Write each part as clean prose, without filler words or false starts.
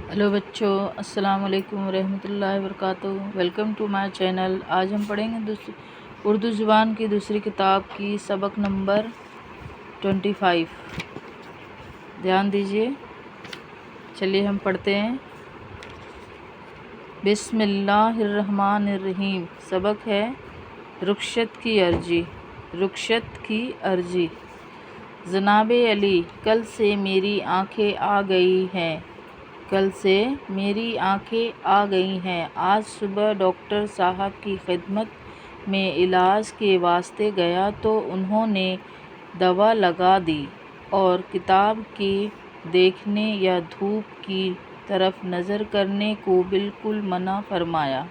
Hello बच्चों, अस्सलाम वालेकुम रहमतुल्लाहि वबरकातुहू। Welcome to my channel. आज हम पढ़ेंगे उर्दू ज़ुबान की दूसरी किताब की सबक नंबर 25। ध्यान दीजिए, चलिए हम पढ़ते हैं। बिस्मिल्लाहिर्रहमानिर्रहीम। सबक है रुखसत की अर्जी। रुखसत की अर्जी। जनाबे अली, कल से मेरी आंखें आ गई हैं। कल से मेरी आंखें आ गई हैं। आज सुबह डॉक्टर साहब की खिदमत में इलाज के वास्ते गया तो उन्होंने दवा लगा दी और किताब के देखने या धूप की तरफ नज़र करने को बिल्कुल मना फरमाया,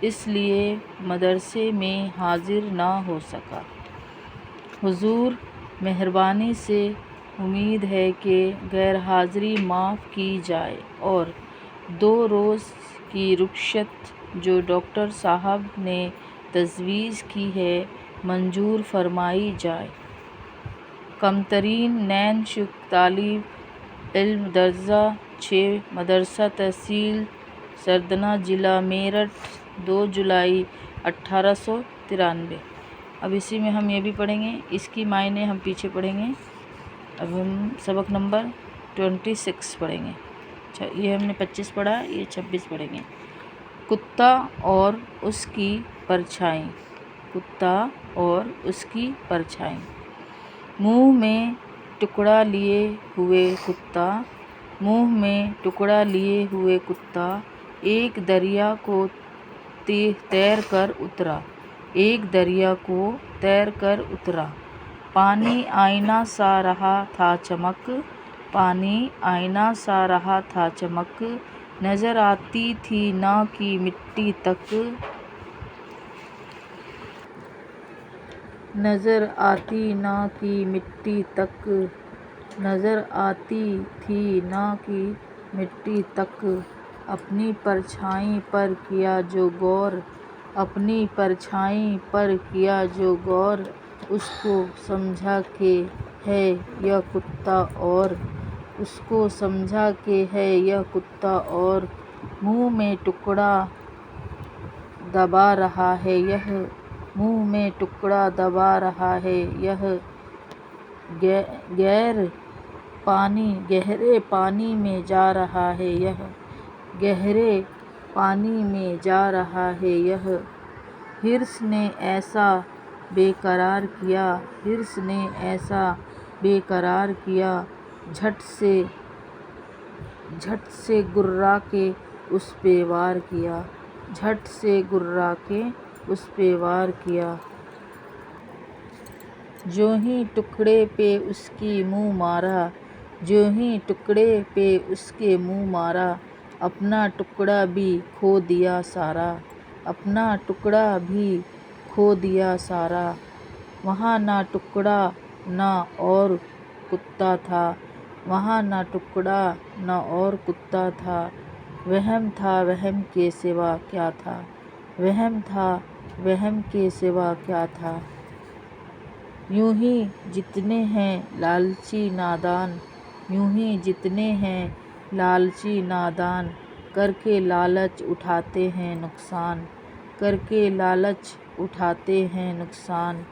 इसलिए मदरसे में हाजिर ना हो सका। हुजूर मेहरबानी से उम्मीद है कि गैर हाज़िरी माफ़ की जाए और 2 रोज़ की रुखसत जो डॉक्टर साहब ने तजवीज़ की है मंजूर फरमाई जाए। कमतरीन नैन शुक तालिब इल्म दर्जा 6 मदरसा तहसील सरदना ज़िला मेरठ 2 जुलाई 1893। अब इसी में हम ये भी पढ़ेंगे, इसकी मायने हम पीछे पढ़ेंगे। अब हम सबक नंबर 26 पढ़ेंगे। अच्छा, ये हमने 25 पढ़ा, ये 26 पढ़ेंगे। कुत्ता और उसकी परछाई। कुत्ता और उसकी परछाई। मुंह में टुकड़ा लिए हुए कुत्ता। मुंह में टुकड़ा लिए हुए कुत्ता एक दरिया को तैर कर उतरा। एक दरिया को तैर कर उतरा। पानी आईना सा रहा था चमक। पानी आईना सा रहा था चमक। नज़र आती थी ना की मिट्टी तक। नज़र आती ना की मिट्टी तक। नज़र आती थी ना की मिट्टी तक। अपनी परछाई पर किया जो गौर। अपनी परछाई पर किया जो गौर। उसको समझा कि है यह कुत्ता और। उसको समझा कि है यह कुत्ता और। मुंह में टुकड़ा दबा रहा है यह। मुंह में टुकड़ा दबा रहा है यह। गहरे पानी में जा रहा है यह। गहरे पानी में जा रहा है यह। हिर्स ने ऐसा बेकरार किया। हिर्स ने ऐसा बेकरार किया। झट से गुर्रा के उस पे वार किया। झट से गुर्रा के उस पे वार किया। जो ही टुकड़े पे उसकी मुँह मारा। जो ही टुकड़े पे उसके मुँह मारा। अपना टुकड़ा भी खो दिया सारा। अपना टुकड़ा भी खो दिया सारा। वहाँ ना टुकड़ा ना और कुत्ता था। वहाँ ना टुकड़ा ना और कुत्ता था। वहम था वहम के सिवा क्या था। वहम था वहम के सिवा क्या था। यूं ही जितने हैं लालची नादान। यूं ही जितने हैं लालची नादान। करके लालच उठाते हैं नुकसान। करके लालच उठाते हैं नुकसान।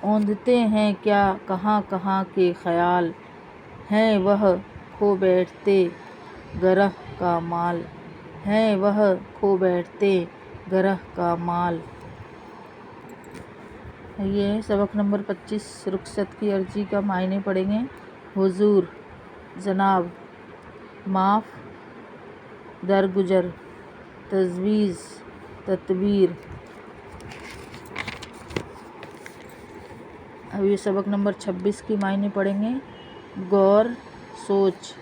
औंधते हैं क्या कहाँ कहाँ के ख्याल। हैं वह खो बैठते गरह का माल। हैं वह खो बैठते गरह का माल। ये सबक नंबर 25 रुखसत की अर्जी का मायने पढ़ेंगे। हुजूर, जनाब, माफ़, दरगुजर, तजवीज़, तदबीर। अब ये सबक नंबर 26 की मायने पढ़ेंगे। गौर, सोच,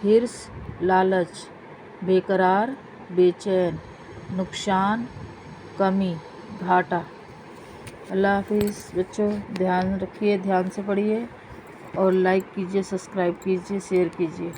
हिर्स, लालच, बेकरार, बेचैन, नुकसान, कमी, घाटा। अल्लाह हाफिज़ बच्चों, ध्यान रखिए, ध्यान से पढ़िए और लाइक कीजिए, सब्सक्राइब कीजिए, शेयर कीजिए।